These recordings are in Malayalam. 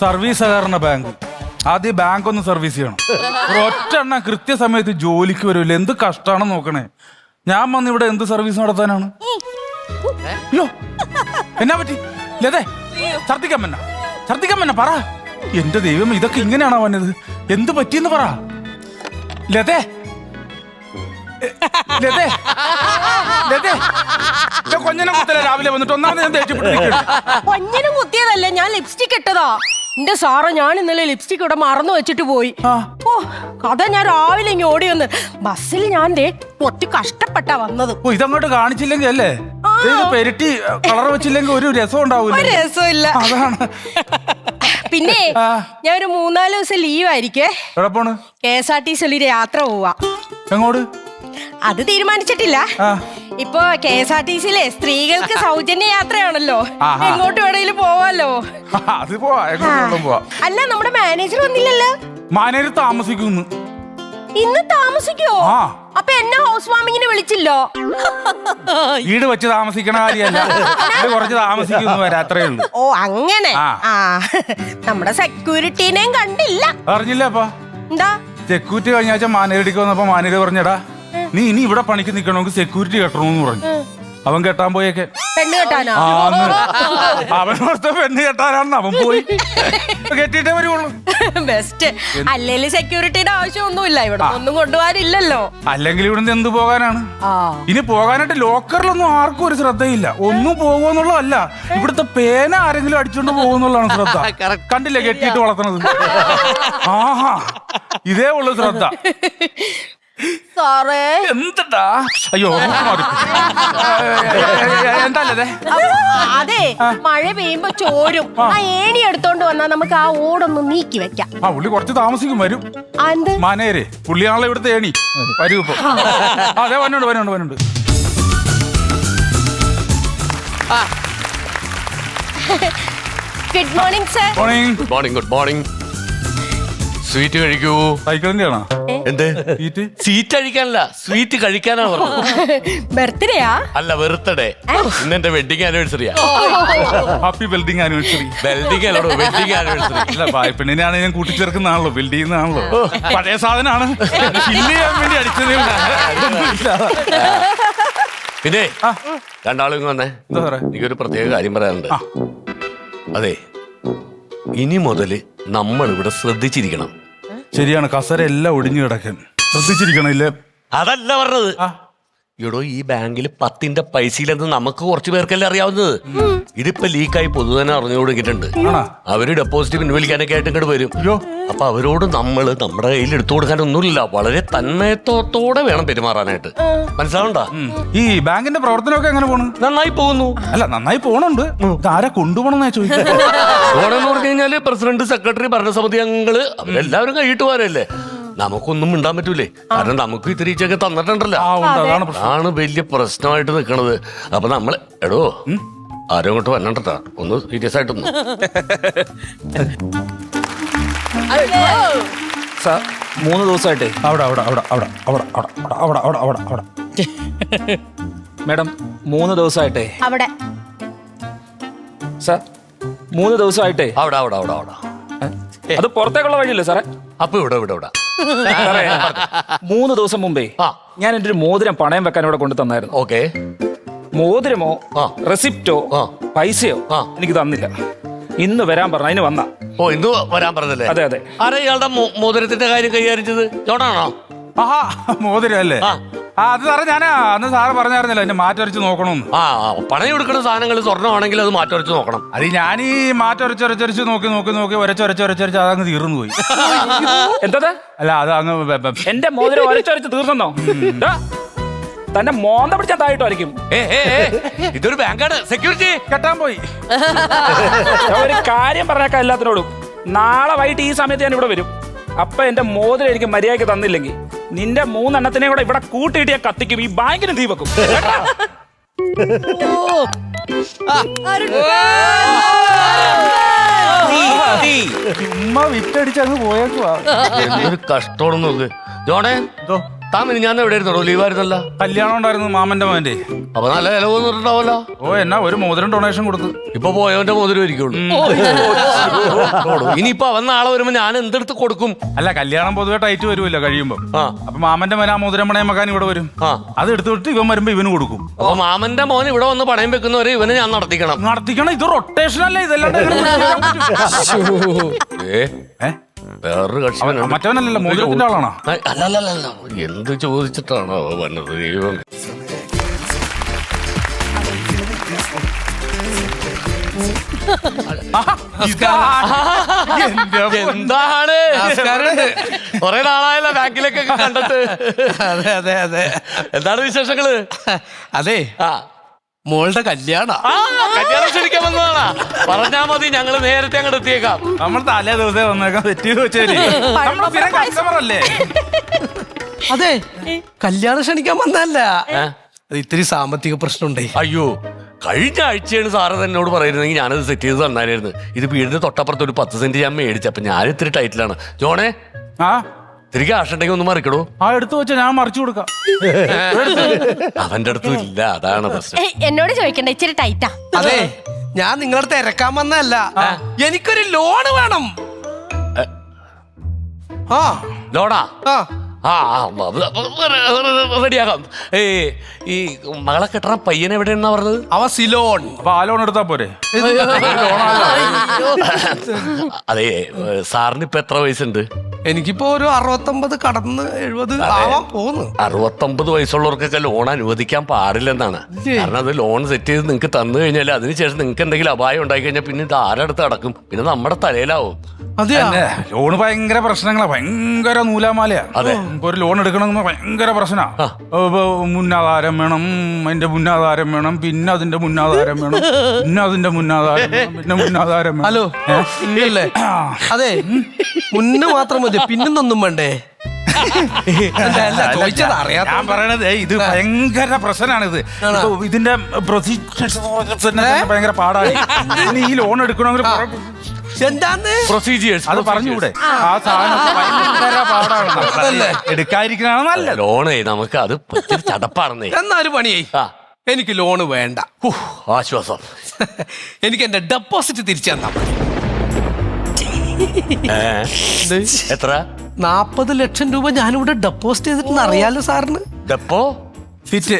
സർവീസ് സഹകരണ ബാങ്ക്. ആദ്യം ബാങ്ക് ഒന്ന് സർവീസ് ചെയ്യണം. ഒറ്റ എണ്ണം കൃത്യസമയത്ത് ജോലിക്ക് വരില്ല. എന്ത് കഷ്ടാണെന്ന് നോക്കണേ. ഞാൻ വന്ന് ഇവിടെ എന്ത് സർവീസ് നടത്താനാണ്? അയ്യോ എന്നാ പറ്റി ലതേ? ഛർദിക്കാൻ പന്ന പറ. എന്റെ ദൈവം, ഇതൊക്കെ ഇങ്ങനെയാണോ വന്നത്? എന്ത് പറ്റിയെന്ന് പറ ലതേ. ലതേ ലതേ കൊഞ്ഞനം കുത്തല രാവിലെ വന്നിട്ട് ഒന്നാമത് ഞാൻ ദേഷ്യപ്പെട്ടിരിക്കുന്നു. കൊഞ്ഞനം കുത്തിയതല്ലേ, ഞാൻ ലിപ്സ്റ്റിക് ഇട്ടതാ. എന്റെ സാറ്, ഞാൻ ഇന്നലെ ലിപ്സ്റ്റിക് ഇവിടെ മറന്നു വെച്ചിട്ട് പോയി. ഓ അതാ ഞാൻ രാവിലെ ഇങ്ങ് ഓടി വന്ന്. ബസ്സിൽ ഞാൻ ഒത്തി കഷ്ടപ്പെട്ടാ വന്നത്. ഓ ഇതങ്ങോട്ട് കാണിച്ചില്ലെങ്കിൽ അല്ലേ, പെരട്ടി കളർ വെച്ചില്ലെങ്കിൽ ഒരു രസം ഉണ്ടാവൂല. രസമില്ല. അതാണ്. പിന്നെ ഞാൻ ഒരു 3-4 ദിവസം ലീവ് ആയിരിക്കേ. എവിടെ? KSRTC ഒരു യാത്ര പോവാ. എങ്ങോട്ട്? അത് തീരുമാനിച്ചിട്ടില്ല. ഇപ്പൊ KSRTC സ്ത്രീകൾക്ക് സൗജന്യ യാത്രയാണല്ലോ. എങ്ങോട്ട് വേണേലും പോവാലോ. അത് പോവാ. അല്ല, നമ്മുടെ മാനേജർ വന്നില്ലല്ലോ. മാനേജർ താമസിക്കുന്നു. ഇന്ന് താമസിക്കോ? അപ്പൊ എന്നെ ഹൗസ് വാമിങ്ങിന് വിളിച്ചില്ലോ? വീട് വെച്ച് താമസിക്കണ കാര്യല്ല, കുറച്ച് താമസിക്കുന്നു വരാ, അത്രേ ഉള്ളൂ. ഓ അങ്ങനെ. നമ്മുടെ സെക്യൂരിറ്റീനെയും കണ്ടില്ല. അറിഞ്ഞില്ല. അപ്പൊ എന്താ സെക്യൂരിറ്റി കഴിഞ്ഞ ആഴ്ച മാനേജർക്ക് വന്നപ്പോ മാനേജർ പറഞ്ഞടാ, നീ ഇനി ഇവിടെ പണിക്ക് നിക്കണമെങ്കിൽ സെക്യൂരിറ്റി കെട്ടണമെന്ന് പറഞ്ഞു. അവൻ കെട്ടാൻ പോയൊക്കെ. പെണ്ണ് കെട്ടാനോ? അവനോർത്ത് പെണ്ണ് കെട്ടാനാണെന്ന് അവൻ പോയി. കെട്ടിട്ടേ വരുള്ളൂ. ബെസ്റ്റ്. അല്ലെങ്കിൽ സെക്യൂരിറ്റിയുടെ ആവശ്യമൊന്നുമില്ല, ഇവിടെ ഒന്നും കൊണ്ടുപോകാനില്ലല്ലോ. അല്ലെങ്കിൽ ഇവിടുന്ന് എന്ത് പോകാനാണ്? ഇനി പോകാനായിട്ട് ലോക്കറിലൊന്നും ആർക്കും ഒരു ശ്രദ്ധയില്ല. ഒന്നും പോകുമെന്നുള്ളതല്ല, ഇവിടുത്തെ പേന ആരെങ്കിലും അടിച്ചോണ്ട് പോകുന്നുള്ളതാണ് ശ്രദ്ധ. കണ്ടില്ലേ കെട്ടിയിട്ട് വളർത്തണത്? ആഹാ, ഇതേ ഉള്ളു ശ്രദ്ധ. സാറേ എന്താ? അയ്യോ എന്താല്ലേ? അതെ, മഴ പെയ്യുമ്പോ ചോരും. ആ ഏണി എടുത്തോണ്ട് വന്നാ നമുക്ക് ആ ഓടൊന്ന് നീക്കി വെക്കാം. പുള്ളി കുറച്ച് താമസിക്കും, വരും. മാനേരെ പുള്ളിയാണല്ലോ ഇവിടുത്തെ ഏണി. വരൂ ഇപ്പൊ. അതെ വന്നുണ്ട്. Good morning sir. Good morning. Sweet കഴിക്കൂ. സൈക്കിളിന്റെ ആണോ? എന്ത് സീറ്റ് കഴിക്കാനല്ല, സ്വീറ്റ് കഴിക്കാനാണ് പറഞ്ഞത്. ബർത്ത്ഡേയാ? അല്ല, ബർത്ത്ഡേ. ഇന്നെന്റെ വെഡിങ് ആനിവേഴ്സറിയാ. Happy welding anniversary. വെൽഡിംഗ് അല്ലോ, വെഡിംഗ് ആനിവേഴ്സറി. അല്ല, പെണ്ണിനാണ് ഞാൻ കൂട്ടിച്ചേർക്കുന്നതാണല്ലോ, ബിൽഡ് ചെയ്യുന്നതാണല്ലോ. പഴയ സാധനമാണ്, ഫില്ല് ചെയ്യാൻ വേണ്ടി അടിച്ചതേ. പിന്നെ രണ്ടാളും ഇങ്ങ് വന്നേ. എനിക്കൊരു പ്രത്യേക കാര്യം പറയാനുണ്ട്. അതെ, ഇനി മുതല് നമ്മൾ ഇവിടെ ശ്രദ്ധിച്ചിരിക്കണം. ശരിയാണ്, കസര എല്ലാം ഒടിഞ്ഞു കിടക്കാൻ ശ്രദ്ധിച്ചിരിക്കണം. ഇല്ലേ? അതല്ല പറഞ്ഞത്. എടോ, ഈ ബാങ്കിൽ 10ന്റെ പൈസയിലെന്ന് നമുക്ക് കുറച്ചു പേർക്കല്ലേ അറിയാവുന്നത്. ഇതിപ്പോ ലീക്കായി പൊതുവനെ അറിഞ്ഞു കൊടുക്കിട്ടുണ്ട്. അവര് ഡെപ്പോസിറ്റ് പിൻവലിക്കാനൊക്കെ ആയിട്ട് ഇങ്ങോട്ട് വരും. അപ്പൊ അവരോട് നമ്മള് നമ്മുടെ കയ്യിൽ എടുത്തു കൊടുക്കാനൊന്നുമില്ല. വളരെ തന്മയത്വത്തോടെ വേണം പെരുമാറാനായിട്ട്. മനസ്സിലാവണ്ട? ഈ ബാങ്കിന്റെ പ്രവർത്തനമൊക്കെ എങ്ങനെ പോണു? നന്നായി പോകുന്നു. അല്ല, നന്നായി പോണുണ്ട്. ആരെ കൊണ്ടുപോകണമെന്നാ ചോദിച്ചത്. പോണെന്ന് പറഞ്ഞു കഴിഞ്ഞാല് പ്രസിഡന്റ്, സെക്രട്ടറി, ഭരണസമിതി അംഗങ്ങള് അവരെല്ലാവരും കൈയിട്ട് പോരല്ലേ. നമുക്കൊന്നും മിണ്ടാൻ പറ്റൂലേ, കാരണം നമുക്ക് ഇത്തിരിച്ചൊക്കെ തന്നിട്ടുണ്ടല്ലോ. ആണ് വലിയ പ്രശ്നമായിട്ട് നിൽക്കണത്. അപ്പൊ നമ്മള് എടോ ആരും അങ്ങോട്ട് വരണ്ടട്ടാ, ഒന്ന് സീരിയസ് ആയിട്ടൊന്നും. സാർ 3 ദിവസമായിട്ടേ മാഡം 3 ദിവസമായിട്ടേ അവിടെ സാർ 3 ദിവസമായിട്ടേ അവിടെ അത് പുറത്തേക്കുള്ള വഴിയല്ലേ സാറേ? അപ്പൊ ഇവിടെ 3 ദിവസം മുമ്പേ ഞാൻ എൻ്റെ ഒരു മോതിരം പണയം വെക്കാൻ ഇവിടെ കൊണ്ടു തന്നായിരുന്നു. ഓക്കെ. മോതിരമോ റെസിപ്റ്റോ പൈസയോ എനിക്ക് തന്നില്ല. ഇന്ന് വരാൻ പറഞ്ഞു, അതിന് വന്ന. ഓ, ഇന്ന് വരാൻ പറഞ്ഞല്ലേ? അതെ. ആരാ ഇയാളുടെ മോതിരത്തിന്റെ കാര്യം കൈകാര്യച്ചത്? ജോണാണോ? ആഹാ, മോതിരം അല്ലേ? അത് സാറേ, ഞാൻ അന്ന് സാറ് പറഞ്ഞായിരുന്നല്ലോ എന്നെ മാറ്റൊരച്ച് നോക്കണമെന്ന്. പണയം എടുക്കുന്ന സാധനങ്ങൾ സ്വർണ്ണമാണെങ്കിൽ അത് മാറ്റൊരച്ച് നോക്കണം. അത് ഞാൻ ഈ മാറ്റൊരച്ചൊരച്ചൊരച്ച് നോക്കി ഒരച്ചൊരച്ചൊരച്ച് അതങ്ങ് തീർന്നു പോയി. എന്താ? അല്ല, അത് അങ്ങ് എന്റെ മോതിരം ഒരച്ചൊരച്ച് തീർന്നെന്നോ? തന്റെ മോന്ത പിടിച്ചാൽ താഴെട്ടോ. ഇതൊരു ബാങ്കാണ്, സെക്യൂരിറ്റി കെട്ടാൻ പോയി. ഒരു കാര്യം പറഞ്ഞേക്കാം എല്ലാത്തിനോടും. നാളെ വൈകിട്ട് ഈ സമയത്ത് ഞാൻ ഇവിടെ വരും. അപ്പൊ എന്റെ മോതിരം എനിക്ക് മര്യാദയ്ക്ക് തന്നില്ലെങ്കിൽ നിന്റെ 3 എണ്ണത്തിനെ കൂടെ ഇവിടെ കൂട്ടിയിട്ട് ഞാൻ കത്തിക്കും. ഈ ബാങ്കിന് തീ വെക്കും. ചുമ്മാ വിറ്റടിച്ച് അങ്ങ് പോയേക്കുവാ. എന്തൊരു കഷ്ടമാണെന്ന് നോക്ക്. ജോണേ, താൻ ഞാൻ എവിടെ ഇരുന്നോ ലീവായിരുന്നല്ലോ? കല്യാണം ഉണ്ടായിരുന്നു മാമന്റെ മോന്റെ. അപ്പൊ നല്ല വില തോന്നിട്ടുണ്ടാവല്ലോ. ഓ എന്നാ ഒരു മോതിരം ഡൊണേഷൻ കൊടുത്തു. ഇപ്പൊ പോയവന്റെ മോതിരം ഇരിക്കുള്ളൂ. ഇനിയിപ്പൊ അവൻ നാളെ വരുമ്പോ ഞാൻ എന്തെടുത്ത് കൊടുക്കും? അല്ല കല്യാണം പൊതുവെ ടൈറ്റ് വരുമല്ലോ കഴിയുമ്പോ. ആ. അപ്പൊ മാമന്റെ മോൻ ആ മോതിരം പണയം വെക്കാൻ ഇവിടെ വരും. ആ. അത് എടുത്തിട്ട് ഇവൻ വരുമ്പോ ഇവന് കൊടുക്കും. അപ്പൊ മാമന്റെ മോൻ ഇവിടെ വന്ന് പണയം വെക്കുന്നവരെ ഇവനെ ഞാൻ നടത്തിക്കണം. ഇത് റൊട്ടേഷൻ അല്ലേ? ഇതല്ലാണ്ട് വേറൊരു കക്ഷി മറ്റവനല്ലല്ലോ മോതിരത്തിന്റെ ആളാണോ? അല്ലല്ല എന്ത് ചോദിച്ചിട്ടാണോ വന്നത്? ദൈവം. എന്താണ് കൊറേ നാളായല്ലോ ബാങ്കിലേക്കൊക്കെ കണ്ടിട്ട്. അതെ അതെ അതെ. എന്താണ് വിശേഷങ്ങള്? അതെ ആ മോളുടെ കല്യാണ കല്യാണം ക്ഷണിക്കാൻ വന്നതാണാ? പറഞ്ഞാ മതി, ഞങ്ങള് നേരത്തെ അങ്ങോട്ട് എത്തിയേക്കാം. നമ്മൾ തലേ ദിവസേ വന്നേക്കാം. സെറ്റ് ചെയ്ത് വെച്ചേരി. നമ്മൾ സ്ഥിരം കസ്റ്റമർ അല്ലേ? അതെ കല്യാണം ക്ഷണിക്കാൻ വന്നല്ല, അത് ഇത്തിരി സാമ്പത്തിക പ്രശ്നമുണ്ടേ. അയ്യോ, കഴിഞ്ഞ ആഴ്ചയാണ് സാറ് എന്നോട് പറയുന്നതെങ്കിൽ ഞാനത് സെറ്റ് ചെയ്ത് തന്നാലായിരുന്നു. ഇത് വീടിന്റെ തൊട്ടപ്പുറത്ത് ഒരു 10 സെന്റ് ഞാൻ മേടിച്ചു. അപ്പൊ ഞാൻ ഇത്തിരി ടൈറ്റിലാണ്. ജോണേ, ആ തിരികെ ആഷുണ്ടെങ്കിൽ ഒന്ന് മറിക്കടോ. ആ എടുത്തു വെച്ച ഞാൻ മറിച്ചു കൊടുക്കാം. അവന്റെ അടുത്തും ഇല്ല, അതാണ് പ്രശ്നം. എന്നോട് ചോദിക്കണ്ട, ഇച്ചിരി ടൈറ്റാ. അതെ ഞാൻ നിങ്ങളടുത്ത് ഇറക്കാൻ വന്നല്ല, എനിക്കൊരു ലോണ് വേണം. ആ ലോണാ? ആ റെഡിയാക്കാം. ഈ മകളെ കെട്ടണ പയ്യൻ എവിടെയാണെന്നാ പറഞ്ഞത്? അവ സിലോൺ. അപ്പൊ ആ ലോൺ എടുത്താ പോരെ? അതെ, സാറിന് ഇപ്പൊ എത്ര വയസ്സുണ്ട്? എനിക്കിപ്പോ ഒരു 69 കടന്ന് 70 ആവാൻ പോകുന്നു. 69 വയസ്സുള്ളവർക്കൊക്കെ ലോൺ അനുവദിക്കാൻ പാടില്ലെന്നാണ്. കാരണം അത് ലോൺ സെറ്റ് ചെയ്ത് നിങ്ങൾക്ക് തന്നു കഴിഞ്ഞാൽ അതിനുശേഷം നിങ്ങൾക്ക് എന്തെങ്കിലും അപായം ഉണ്ടായി കഴിഞ്ഞാൽ പിന്നെ ഇത് ആരടുത്ത് അടക്കും? പിന്നെ നമ്മുടെ തലയിലാവും. അതെയാ? ലോണ് ഭയങ്കര പ്രശ്നങ്ങളാ, ഭയങ്കര നൂലാമാലയാ. അതെ, ഇപ്പൊ ഒരു ലോൺ എടുക്കണമെന്ന് ഭയങ്കര പ്രശ്നമാ. മുന്നാധാരം വേണം, അതിന്റെ മുന്നാധാരം വേണം, പിന്നെ അതിന്റെ മുന്നാധാരം വേണം, പിന്നെ അതിന്റെ മുന്നാധാരം വേണം, പിന്നെ മുന്നാധാരം വേണം. ഹലോ ഇല്ലല്ലേ? അതെ മുന്ന് മാത്രം മതി, പിന്നൊന്നും വേണ്ടേ? ചോദിച്ചത് അറിയാം. ഞാൻ പറയണത് ഇത് ഭയങ്കര പ്രശ്നമാണിത്. ഇതിന്റെ ഭയങ്കര പാടാണ്. ഇനി ഈ ലോൺ എടുക്കണമെങ്കിൽ എന്താന്ന് പ്രൊസീജിയേഴ്സ് അത് പറഞ്ഞുകൂടെ? ആ സാധനം ഭയങ്കര പാടാണ്. എടുക്കാതിരിക്കണതാണ് നല്ലത്. ലോണേ നമുക്ക് അത് ചടപ്പാണെന്നേ. എന്നാ ഒരു പണിയായി, എനിക്ക് ലോണ് വേണ്ട. ആശ്വാസം. എനിക്ക് എന്റെ ഡെപ്പോസിറ്റ് തിരിച്ചു തന്നാ മതി. എത്ര? 40 ലക്ഷം രൂപ ഞാനിവിടെ ഡെപ്പോസിറ്റ് ചെയ്തിട്ടെന്ന് അറിയാലോ സാറിന്. ഡെപ്പോ ഫിറ്റ്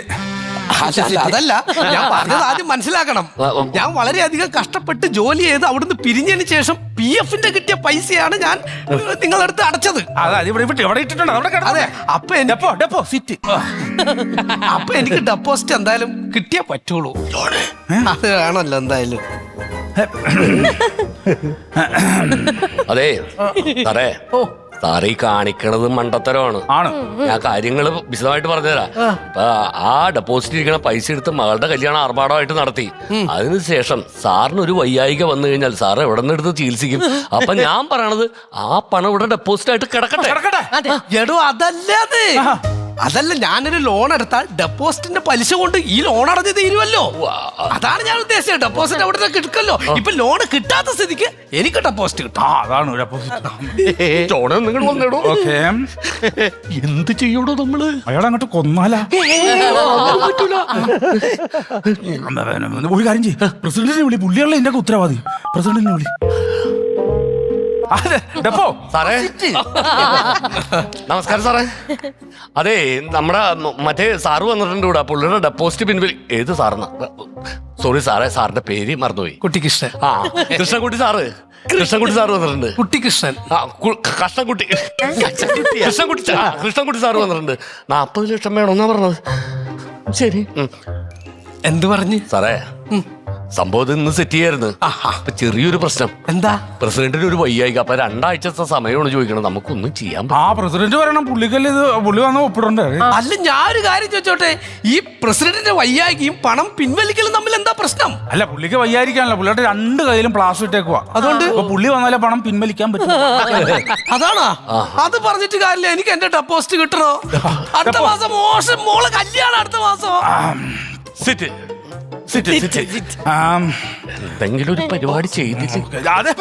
അതല്ല ഞാൻ പറഞ്ഞത് ആദ്യം മനസ്സിലാക്കണം. ഞാൻ വളരെയധികം കഷ്ടപ്പെട്ട് ജോലി ചെയ്ത് അവിടുന്ന് പിരിഞ്ഞതിന് ശേഷം PF-ന്റെ കിട്ടിയ പൈസയാണ് ഞാൻ നിങ്ങളടുത്ത് അടച്ചത്. അതെ, അപ്പൊ എനിക്ക് ഡെപ്പോസിറ്റ് എന്തായാലും കിട്ടിയേ പറ്റുള്ളൂ. അത് വേണമല്ലോ എന്തായാലും. അതെ സാറേ, സാറ് ഈ കാണിക്കണത് മണ്ടത്തരമാണ്. ഞാൻ കാര്യങ്ങൾ വിശദമായിട്ട് പറഞ്ഞുതരാം. അപ്പൊ ആ ഡെപ്പോസിറ്റ് ഇരിക്കണ പൈസ എടുത്ത് മകളുടെ കല്യാണം ആർഭാടമായിട്ട് നടത്തി. അതിനുശേഷം സാറിന് ഒരു വയ്യായിക വന്നു കഴിഞ്ഞാൽ സാറ് എവിടെ നിന്ന് എടുത്ത് ചികിത്സിക്കും? അപ്പൊ ഞാൻ പറയണത് ആ പണം ഇവിടെ ഡെപ്പോസിറ്റ് ആയിട്ട് കിടക്കട്ടെ. എടോ അതല്ലാതെ അതല്ല, ഞാനൊരു ലോൺ എടുത്താൽ ഡെപ്പോസിറ്റിന്റെ പലിശ കൊണ്ട് ഈ ലോൺ അടഞ്ഞ് തീരുമല്ലോ. അതാണ് ഞാൻ ഉദ്ദേശിച്ചത്. ഡെപ്പോസിറ്റ് അവിടെ നിന്ന് കിട്ടുമല്ലോ. ഇപ്പൊ ലോൺ കിട്ടാത്ത സ്ഥിതിക്ക് എനിക്ക് ഡെപ്പോസിറ്റ് കിട്ടും. അതാണ് നിങ്ങൾ വന്നിടോ. എന്ത് ചെയ്യൂടോ നമ്മള്? അയാളെ അങ്ങോട്ട് കൊന്നാലാ? ഒരു കാര്യം ചെയ്യും, പ്രസിഡന്റിനെ വിളി. പുള്ളിയാണല്ലോ ഇതിന്റെ ഉത്തരവാദി. പ്രസിഡന്റിനെ വിളി. സാറേ നമസ്കാരം സാറേ. അതെ, നമ്മുടെ മറ്റേ സാറ് വന്നിട്ടുണ്ട് ഇവിടെ. പുള്ളിയുടെ ഡെപ്പോസിറ്റ് പിൻവലി. ഏത് സാറെന്നാ? സോറി സാറേ, സാറിന്റെ പേര് മറന്നുപോയി. കുട്ടിക്കൃഷ്ണൻ. ആ, കൃഷ്ണൻകുട്ടി സാറ്. കൃഷ്ണൻകുട്ടി സാറ് വന്നിട്ടുണ്ട്. കുട്ടിക്കൃഷ്ണൻ. കൃഷ്ണൻകുട്ടി സാറ് വന്നിട്ടുണ്ട്. 40 ലക്ഷം വേണമെന്നാ പറഞ്ഞത്. ശരി, എന്ത് പറഞ്ഞു സാറേ? സംഭവം ഇന്ന് സെറ്റ് ചെയ്യായിരുന്നു. അപ്പൊ ചെറിയൊരു പ്രശ്നം. എന്താ? പ്രസിഡന്റിന് ഒരു വയ്യായിക. അപ്പൊ 2 ആഴ്ചത്തെ സമയമാണ് ചോദിക്കണം. നമുക്കൊന്നും ചെയ്യാൻ ആ പ്രസിഡന്റ് പറയണം പുള്ളിക്കല്ലേ ഇത്. പുള്ളി വന്ന് ഒപ്പിടണ്ടേ? അല്ല, ഞാനൊരു കാര്യം ചോദിച്ചോട്ടെ, ഈ പ്രസിഡന്റിന്റെ വയ്യായികയും പണം പിൻവലിക്കലും തമ്മിൽ എന്താ പ്രശ്നം? അല്ല, പുള്ളിക്ക് വയ്യായിരിക്കാനല്ലോ. പുള്ളിയുടെ 2 കയ്യിലും പ്ലാസ്റ്റർ ഇട്ടേക്കുവാ. അതുകൊണ്ട് പുള്ളി വന്നാലേ പണം പിൻവലിക്കാൻ പറ്റും. അതാണോ? അത് പറഞ്ഞിട്ട് കാര്യമില്ല. എനിക്ക് എന്റെ ഡെപ്പോസിറ്റ് കിട്ടണോ? അടുത്ത മാസം മോളെ കല്യാണം. അടുത്ത മാസം സിറ്റ് എന്തെങ്കിലും ഒരു പരിപാടി ചെയ്തിട്ട് അതെ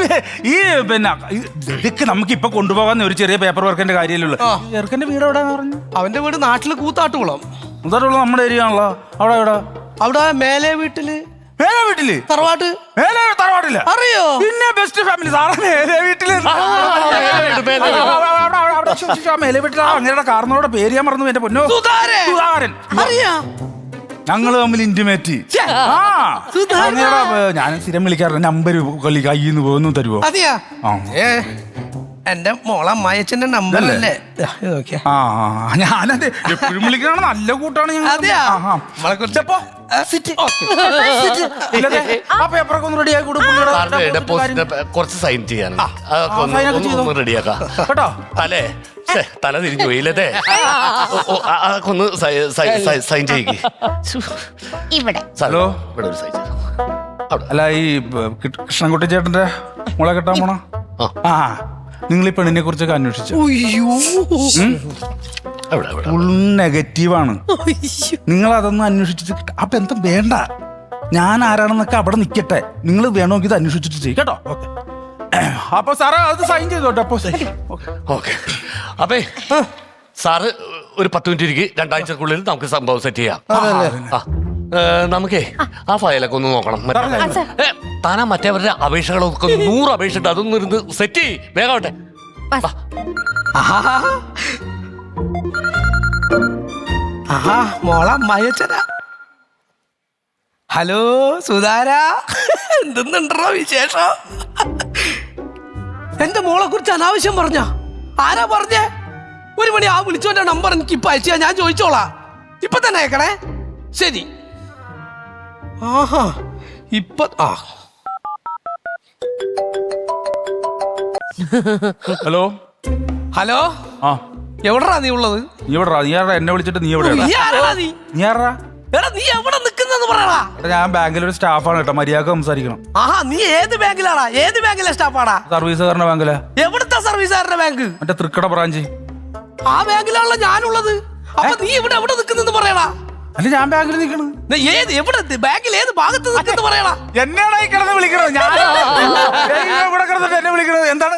ഈ പിന്നെ ഇതൊക്കെ നമുക്ക് ഇപ്പൊ കൊണ്ടുപോകാൻ ഒരു ചെറിയ പേപ്പർ വർക്കിന്റെ കാര്യമല്ലോ. ചെറുക്കന്റെ വീട് എവിടെയാന്ന് പറഞ്ഞു? അവന്റെ വീട് നാട്ടില് കൂത്താട്ടുകുളം. ഉള്ള നമ്മുടെ ഏരിയ ആണല്ലോ. അവിടെ എവിടെ? അവിടെ മേലെ വീട്ടില്. മേലെ വീട്ടില്? തറവാട്ട്. മേലെ തറവാട്ടില്ല? അറിയോ? പിന്നെ ബെസ്റ്റ് ഫാമിലി സാറേ മേലെ വീട്ടില്. മേലെ വീട്ടിൽ അങ്ങനെയുടെ കാരണവരുടെ പേര് ഞാൻ മറന്നു. എന്റെ പൊന്നോ, സുധാകരൻ. അറിയാ? ഞങ്ങള് തമ്മിൽ ഇന്റിമേറ്റ്. ഞാൻ സ്ഥിരം വിളിക്കാറുണ്ട്. നമ്പർ കയ്യിൽ നിന്ന് പോകുന്നു തരുമോ? അതെയാ? എന്റെ മോളെ അമ്മായച്ചന്റെ നമ്പറല്ലേ? ഞാനത് എപ്പോഴും വിളിക്കണ നല്ല കൂട്ടാണ് ഞങ്ങൾ. അതെയാ? ആ പേപ്പറൊക്കെ ഒന്ന് റെഡിയാക്കി കൊടുക്കും. ഡെപ്പോസിറ്റ് കുറച്ച് സൈൻ ചെയ്യാനുണ്ട്. റെഡിയാക്കാം കേട്ടോ. തലേ തല തിരിഞ്ഞു പോയില്ലേ? അതൊക്കെ ഒന്ന് സൈൻ ചെയ്യിക്ക്. ഇവിടെ ഹലോ. ഇവിടെ ഒരു സൈൻ ചെയ്തു. അല്ല ഈ കൃഷ്ണൻകുട്ടി ചേട്ടന്റെ മുള കെട്ടാൻ പോണ നിങ്ങൾ ഈ പെണ്ണിനെ കുറിച്ചൊക്കെ അന്വേഷിച്ചു? ഫുൾ നെഗറ്റീവാണ്. നിങ്ങൾ അതൊന്നും അന്വേഷിച്ചിട്ട് ആ ബന്ധം വേണ്ട. ഞാൻ ആരാണെന്നൊക്കെ അവിടെ നിൽക്കട്ടെ. നിങ്ങൾ വേണമെങ്കിൽ ഇത് അന്വേഷിച്ചിട്ട് ചെയ്യും കേട്ടോ. ഓക്കെ. അപ്പൊ സാറ് അത് സൈൻ ചെയ്തോട്ടെ. അപ്പൊ ഓക്കെ. അപ്പേ സാറ് ഒരു 10 മിനിറ്റ് ഇരിക്കും. 2 ആഴ്ചക്കുള്ളിൽ നമുക്ക് സംഭവം സെറ്റ് ചെയ്യാം. നമുക്കേ ആ ഫയലൊക്കെ ഒന്ന് നോക്കണം. താനാ മറ്റേവരുടെ അപേക്ഷകളൊക്കെ 100 അപേക്ഷ ഉണ്ട്. അതൊന്നും ഇരുന്ന് സെറ്റ് ചെയ്യ്. വേഗമാവട്ടെ. മോളെ അമ്മായച്ചനാ. ഹലോ സുധാരാ, എന്തെന്നുണ്ടോ വിശേഷം? എന്റെ മോളെ കുറിച്ച് അനാവശ്യം പറഞ്ഞ? ആരാ പറഞ്ഞേ? 1 മണി ആ വിളിച്ചോന്റെ നമ്പർ എനിക്ക് ഇപ്പൊ അയച്ചാ ഞാൻ ചോദിച്ചോളാം. ഇപ്പൊ തന്നെ അയക്കണേ. ശരി. ആഹാ ഇപ്പൊ ഹലോ. ഹലോ. ആ എവിടാ നീ ഉള്ളത്? നീ എവിടാ? നീ ആരാ എന്നെ വിളിച്ചിട്ട്? നീ എവിടെയാ? നീ ആരാ? നീ ആരാ? എടാ നീ എവിടെ നിക്കുന്നെന്ന് പറയടാ. ഞാൻ ബാങ്കിലൊരു സ്റ്റാഫാണ് കേട്ടോ. മര്യാദ സംസാരിക്കണം. ആഹാ നീ ഏത് ബാങ്കിലാടാ? ഏത് ബാങ്കിലെ സ്റ്റാഫാടാ? സർവീസുകാരന്റെ ബാങ്കിലാ. എവിടുത്തെ സർവീസുകാരുടെ ബാങ്ക്? മറ്റേ തൃക്കട ബ്രാഞ്ച്. ആ ബാങ്കിലാണല്ലോ ഞാനുള്ളത്. അപ്പൊ നീ ഇവിടെ എവിടെ നിക്കുന്നെന്ന് പറയടാ. അല്ല ഞാൻ ബാങ്കിൽ നിൽക്കണ്. ഏത് എവിടെ ബാങ്കിൽ ഏത് ഭാഗത്ത് നിൽക്കുന്നു പറയടാ. എന്നാണ് ഈ കിടന്ന് വിളിക്കണത്? ഞാൻ ഇവിടെ കിടന്നിട്ട് എന്നെ വിളിക്കണത് എന്താണ്?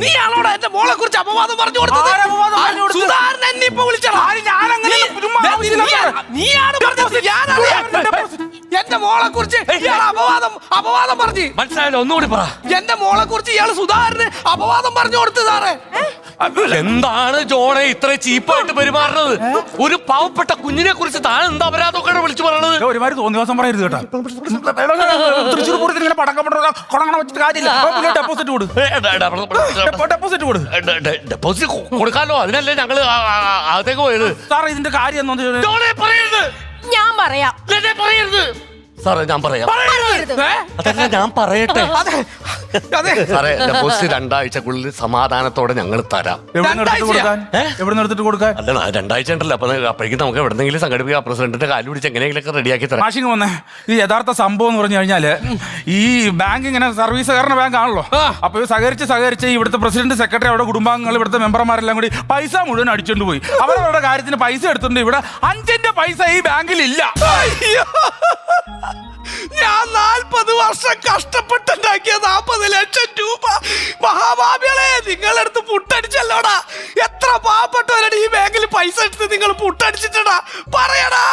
നീ ആണോടാ എന്റെ മോളെ കുറിച്ച് അപവാദം പറഞ്ഞു കൊടുത്തത്? സുധാകരൻ എന്നെ ഇപ്പൊ വിളിച്ചടാ. നീയാണ് പറഞ്ഞത്. എന്റെ മോളെ കുറിച്ച് അപവാദം പറഞ്ഞു. മനസ്സിലായല്ലോ? ഒന്നുകൂടി പറ. എന്റെ മോളെ കുറിച്ച് ഇയാള് സുധാകരന് അപവാദം പറഞ്ഞു കൊടുത്തു സാറേ. എന്താണ് ജോണെ ഇത്ര ചീപ്പായിട്ട് പെരുമാറുന്നത്? ഒരു പാവപ്പെട്ട കുഞ്ഞിനെ കുറിച്ച് താൻ എന്താ അപരാധമൊക്കെ വിളിച്ചു പറയണത്? ഒരുമാതിരി തോന്നിവാസം പറയരുത് കേട്ടോ. തൃശ്ശൂർ പൂരത്തിന് ഇങ്ങനെ പടക്കം കൊടങ്ങണ വെച്ചിട്ട് കാര്യമില്ല. ഡെപ്പോസിറ്റ് കൊടു. ഡെപ്പോസിറ്റ് കൊടു. ഡെപ്പോസിറ്റ് കൊടുക്കാലോ. അതിനല്ലേ ഞങ്ങള് അകത്തേക്ക് പോയത്. സാറേ ഇതിന്റെ കാര്യം പറയരുത്. ഞാൻ പറയാം. പറയരുത് സാറേ. ഞാൻ പറയാം. അതല്ല ഞാൻ പറയട്ടെ. സാറേ ഡെപ്പോസിറ്റ് 2 ആഴ്ചക്കുള്ളിൽ സമാധാനത്തോടെ ഞങ്ങൾ തരാം. എവിടെ നിർത്തിട്ട് കൊടുക്കാൻ? അല്ല 2 ആഴ്ച ഉണ്ടല്ലോ. അപ്പൊ അപ്പോഴേക്കും നമുക്ക് എവിടെന്നെങ്കിലും സംഘടിപ്പിക്കാം. പ്രസിഡന്റിന്റെ കാല് പിടിച്ച് എങ്ങനെയെങ്കിലും റെഡിയാക്കി തരാം. മാഷിങ് വന്നേ. ഈ യഥാർത്ഥ സംഭവം എന്ന് പറഞ്ഞു കഴിഞ്ഞാല് ഈ ബാങ്ക് ഇങ്ങനെ സർവീസ് സഹകരണ ബാങ്ക് ആണല്ലോ. അപ്പൊ സഹകരിച്ച് ഇവിടുത്തെ പ്രസിഡന്റ്, സെക്രട്ടറി, അവരുടെ കുടുംബാംഗങ്ങൾ, ഇവിടുത്തെ മെമ്പർമാരെല്ലാം കൂടി പൈസ മുഴുവൻ അടിച്ചോണ്ട് പോയി. അവരവരുടെ കാര്യത്തിന് പൈസ എടുത്തിട്ടുണ്ട്. ഇവിടെ 5 പൈസ ഈ ബാങ്കിൽ ഇല്ല. ഞാൻ 40 വർഷം കഷ്ടപ്പെട്ടുണ്ടാക്കിയ 40 ലക്ഷം രൂപ മഹാഭാവികളെ നിങ്ങളെടുത്ത് പുട്ടടിച്ചല്ലോടാ. എത്ര പാവപ്പെട്ടവരുടെ ഈ ബാങ്കിൽ പൈസ എടുത്ത് നിങ്ങൾ പുട്ടടിച്ചിട്ടാ പറയടാ.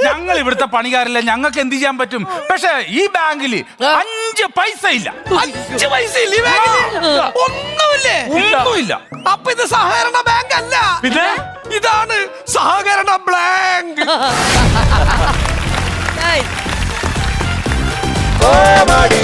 ഞങ്ങൾ ഇവിടുത്തെ പണിക്കാരില്ല. ഞങ്ങൾക്ക് എന്ത് ചെയ്യാൻ പറ്റും? പക്ഷെ ഈ ബാങ്കിൽ 5 പൈസ ഇല്ല. 5 പൈസ ഇല്ല ഈ ബാങ്കില്? ഒന്നുമില്ല. അപ്പൊ ഇത് സഹകരണ ബാങ്ക് അല്ല, പിന്നെ ഇതാണ് സഹകരണ ബാങ്ക്. Comedy.